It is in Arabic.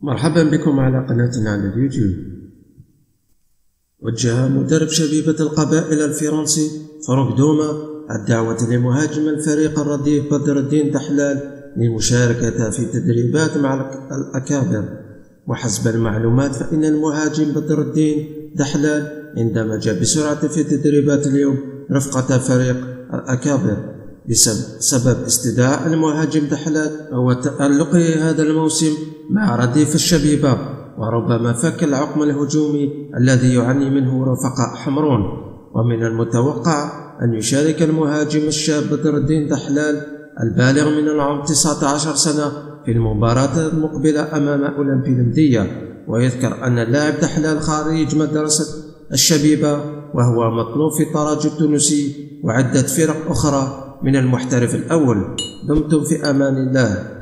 مرحبا بكم على قناتنا على اليوتيوب. وجه مدرب شبيبة القبائل الفرنسي فاروق دوما الدعوة لمهاجم الفريق الرديف بدر الدين دحلال للمشاركة في تدريبات مع الأكابر. وحسب المعلومات فإن المهاجم بدر الدين دحلال اندمج بسرعة في تدريبات اليوم رفقة فريق الأكابر بسبب استدعاء المهاجم دحلال هو تألقه هذا الموسم مع رديف الشبيبة، وربما فك العقم الهجومي الذي يعاني منه رفقاء حمرون. ومن المتوقع أن يشارك المهاجم الشاب بدر الدين دحلال البالغ من العمر 19 سنة في المباراة المقبلة أمام أولمبي المدية. ويذكر أن اللاعب دحلال خارج مدرسة الشبيبة وهو مطلوب في الترجي التونسي وعدة فرق أخرى من المحترف الأول. دمتم في أمان الله.